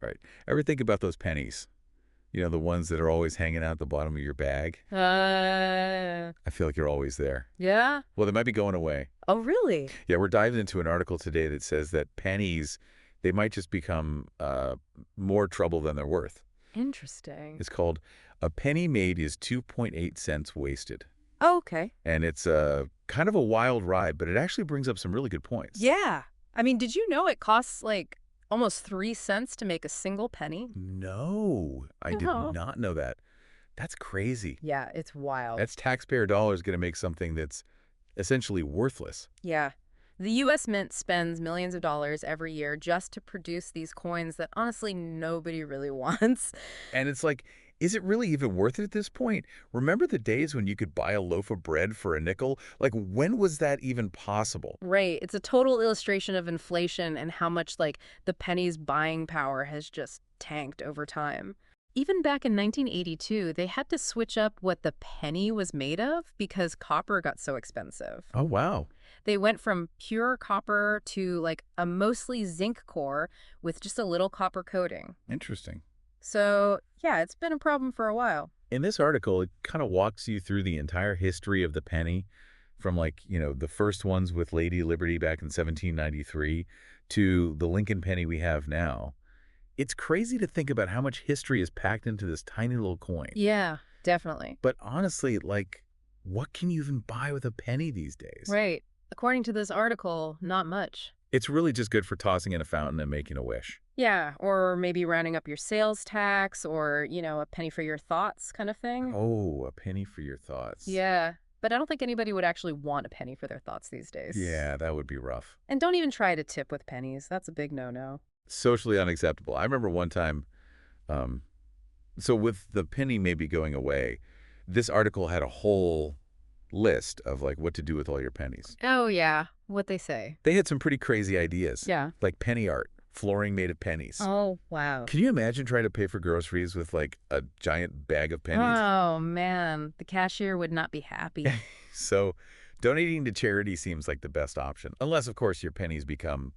Right. Ever think about those pennies? You know, the ones that are always hanging out at the bottom of your bag? I feel like you're always there. Yeah? Well, they might be going away. Oh, really? Yeah, we're diving into an article today that says that pennies, they might just become more trouble than they're worth. Interesting. It's called "A Penny Made is 2.8 Cents Wasted." Oh, okay. And it's kind of a wild ride, but it actually brings up some really good points. Yeah. I mean, did you know it costs like almost 3 cents to make a single penny? No, I did No. not know that. That's crazy. Yeah, it's wild. That's taxpayer dollars going to make something that's essentially worthless. Yeah. The U.S. Mint spends millions of dollars every year just to produce these coins that honestly nobody really wants. And it's like, is it really even worth it at this point? Remember the days when you could buy a loaf of bread for a nickel? Like, when was that even possible? Right. It's a total illustration of inflation and how much like the penny's buying power has just tanked over time. Even back in 1982, they had to switch up what the penny was made of because copper got so expensive. Oh, wow. They went from pure copper to like a mostly zinc core with just a little copper coating. Interesting. So, yeah, it's been a problem for a while. In this article, it kind of walks you through the entire history of the penny from the first ones with Lady Liberty back in 1793 to the Lincoln penny we have now. It's crazy to think about how much history is packed into this tiny little coin. Yeah, definitely. But honestly, what can you even buy with a penny these days? Right. According to this article, not much. It's really just good for tossing in a fountain and making a wish. Yeah, or maybe rounding up your sales tax or, a penny for your thoughts kind of thing. Oh, a penny for your thoughts. Yeah, but I don't think anybody would actually want a penny for their thoughts these days. Yeah, that would be rough. And don't even try to tip with pennies. That's a big no-no. Socially unacceptable. I remember one time, so with the penny maybe going away, this article had a whole list of what to do with all your pennies. Oh, yeah. What they say. They had some pretty crazy ideas. Yeah. Like penny art, flooring made of pennies. Oh, wow. Can you imagine trying to pay for groceries with a giant bag of pennies? Oh, man. The cashier would not be happy. So donating to charity seems like the best option. Unless, of course, your pennies become,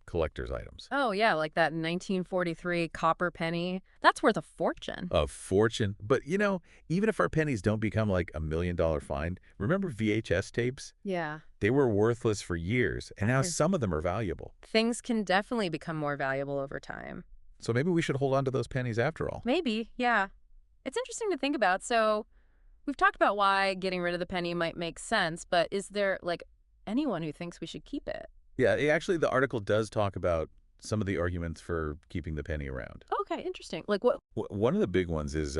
collector's items. Oh, yeah, like that 1943 copper penny. That's worth a fortune. A fortune. But, even if our pennies don't become like $1 million find, remember VHS tapes? Yeah. They were worthless for years, and now some of them are valuable. Things can definitely become more valuable over time. So maybe we should hold on to those pennies after all. Maybe, yeah. It's interesting to think about. So we've talked about why getting rid of the penny might make sense, but is there, anyone who thinks we should keep it? Yeah, actually, the article does talk about some of the arguments for keeping the penny around. Okay, interesting. Like what? One of the big ones is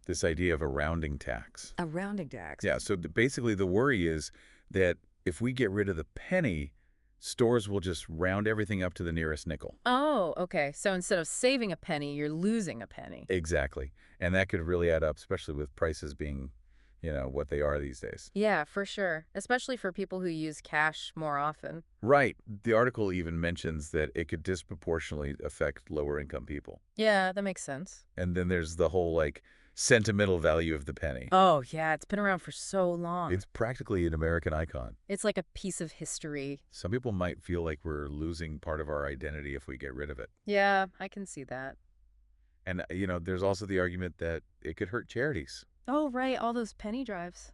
this idea of a rounding tax. A rounding tax. Yeah, so basically the worry is that if we get rid of the penny, stores will just round everything up to the nearest nickel. Oh, okay. So instead of saving a penny, you're losing a penny. Exactly. And that could really add up, especially with prices being, what they are these days. Yeah, for sure. Especially for people who use cash more often. Right. The article even mentions that it could disproportionately affect lower income people. Yeah, that makes sense. And then there's the whole sentimental value of the penny. Oh, yeah, it's been around for so long. It's practically an American icon. It's like a piece of history. Some people might feel like we're losing part of our identity if we get rid of it. Yeah, I can see that. And, there's also the argument that it could hurt charities. Oh, right, all those penny drives.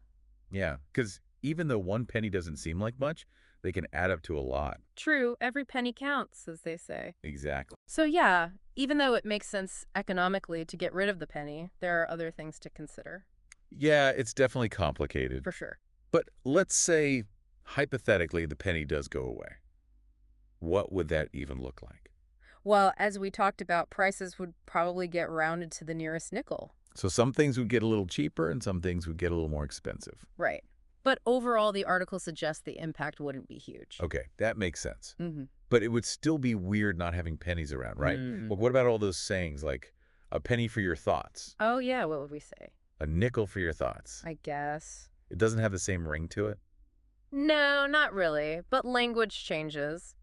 Yeah, because even though one penny doesn't seem like much, they can add up to a lot. True, every penny counts, as they say. Exactly. So yeah, even though it makes sense economically to get rid of the penny, there are other things to consider. Yeah, it's definitely complicated. For sure. But let's say, hypothetically, the penny does go away. What would that even look like? Well, as we talked about, prices would probably get rounded to the nearest nickel. So some things would get a little cheaper and some things would get a little more expensive. Right. But overall, the article suggests the impact wouldn't be huge. Okay, that makes sense. Mm-hmm. But it would still be weird not having pennies around, right? Mm. Well, what about all those sayings like a penny for your thoughts, Oh, yeah, what would we say? a nickel for your thoughts? I guess. It doesn't have the same ring to it? No, not really. But language changes.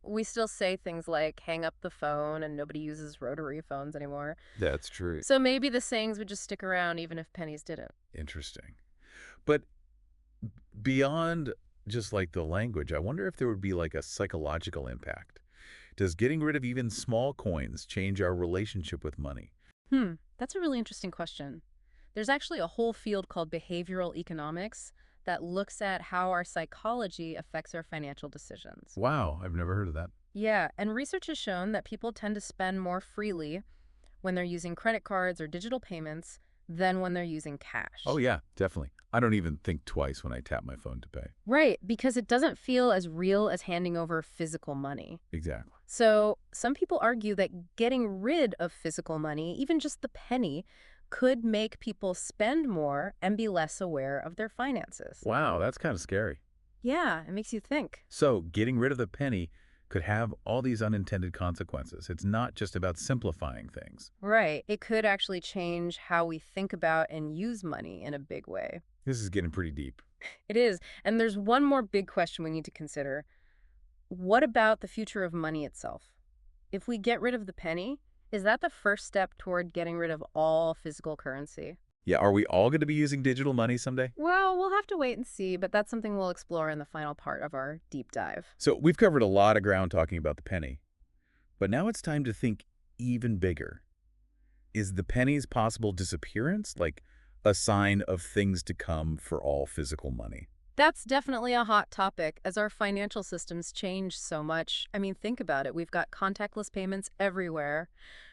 We still say things like hang up the phone and nobody uses rotary phones anymore. That's true. So maybe the sayings would just stick around even if pennies didn't. Interesting. But beyond just the language, I wonder if there would be a psychological impact. Does getting rid of even small coins change our relationship with money? That's a really interesting question. There's actually a whole field called behavioral economics that looks at how our psychology affects our financial decisions. Wow, I've never heard of that. Yeah, and research has shown that people tend to spend more freely when they're using credit cards or digital payments than when they're using Oh, cash. yeah, definitely. I don't even think twice when I tap my phone to pay. Right, because it doesn't feel as real as handing over physical money. Exactly. So, some people argue that getting rid of physical money, even just the penny, could make people spend more and be less aware of their finances. Wow, that's kind of scary. Yeah, it makes you think. So, getting rid of the penny could have all these unintended consequences. It's not just about simplifying things. Right, it could actually change how we think about and use money in a big way. This is getting pretty deep. It is. And there's one more big question we need to consider. What about the future of money itself? If we get rid of the penny, is that the first step toward getting rid of all physical currency? Yeah, are we all going to be using digital money someday? Well, we'll have to wait and see, but that's something we'll explore in the final part of our deep dive. So, we've covered a lot of ground talking about the penny. But now it's time to think even bigger. Is the penny's possible disappearance like a sign of things to come for all physical money? That's definitely a hot topic as our financial systems change so much. I mean, think about it. We've got contactless payments everywhere,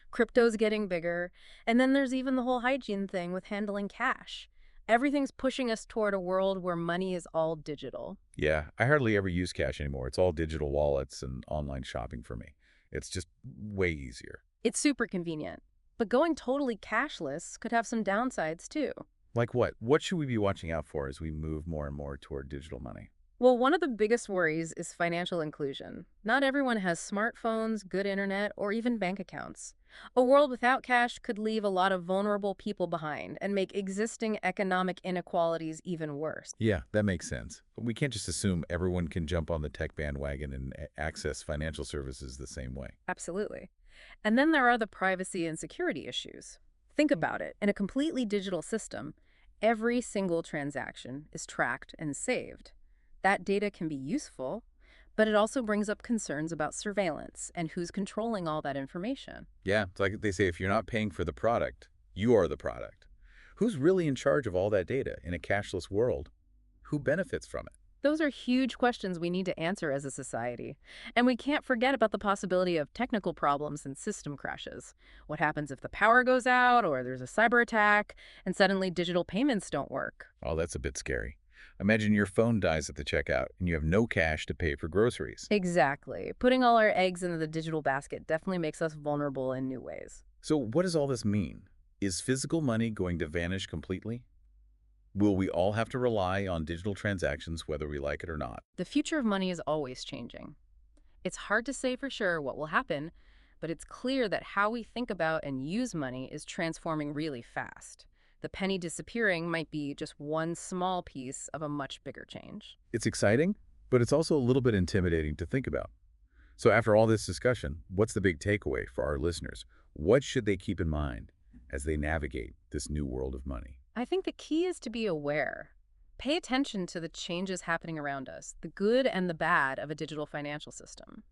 crypto's getting bigger, and then there's even the whole hygiene thing with handling cash. Everything's pushing us toward a world where money is all digital. Yeah, I hardly ever use cash anymore. It's all digital wallets and online shopping for me. It's just way easier. It's super convenient, but going totally cashless could have some downsides too. Like what? What should we be watching out for as we move more and more toward digital money? Well, one of the biggest worries is financial inclusion. Not everyone has smartphones, good internet, or even bank accounts. A world without cash could leave a lot of vulnerable people behind and make existing economic inequalities even worse. Yeah, that makes sense. But we can't just assume everyone can jump on the tech bandwagon and access financial services the same way. Absolutely. And then there are the privacy and security issues. Think about it. In a completely digital system, every single transaction is tracked and saved. That data can be useful, but it also brings up concerns about surveillance and who's controlling all that information. Yeah, it's like they say, if you're not paying for the product, you are the product. Who's really in charge of all that data in a cashless world? Who benefits from it? Those are huge questions we need to answer as a society. And we can't forget about the possibility of technical problems and system crashes. What happens if the power goes out or there's a cyber attack and suddenly digital payments don't work? Oh, that's a bit scary. Imagine your phone dies at the checkout and you have no cash to pay for groceries. Exactly. Putting all our eggs into the digital basket definitely makes us vulnerable in new ways. So what does all this mean? Is physical money going to vanish completely? Will we all have to rely on digital transactions whether we like it or not? The future of money is always changing. It's hard to say for sure what will happen, but it's clear that how we think about and use money is transforming really fast. The penny disappearing might be just one small piece of a much bigger change. It's exciting, but it's also a little bit intimidating to think about. So after all this discussion, what's the big takeaway for our listeners? What should they keep in mind as they navigate this new world of money? I think the key is to be aware. Pay attention to the changes happening around us, the good and the bad of a digital financial system.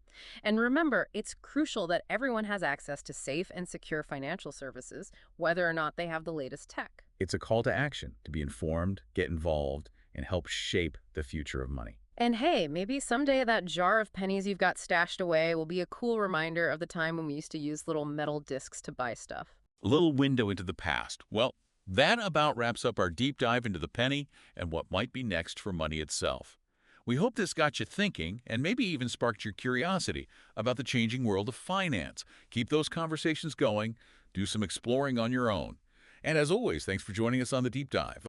And remember, it's crucial that everyone has access to safe and secure financial services, whether or not they have the latest tech. It's a call to action to be informed, get involved, and help shape the future of money. And hey, maybe someday that jar of pennies you've got stashed away will be a cool reminder of the time when we used to use little metal discs to buy stuff. A little window into the past. Well, that about wraps up our deep dive into the penny and what might be next for money itself. We hope this got you thinking and maybe even sparked your curiosity about the changing world of finance. Keep those conversations going. Do some exploring on your own. And as always, thanks for joining us on the deep dive.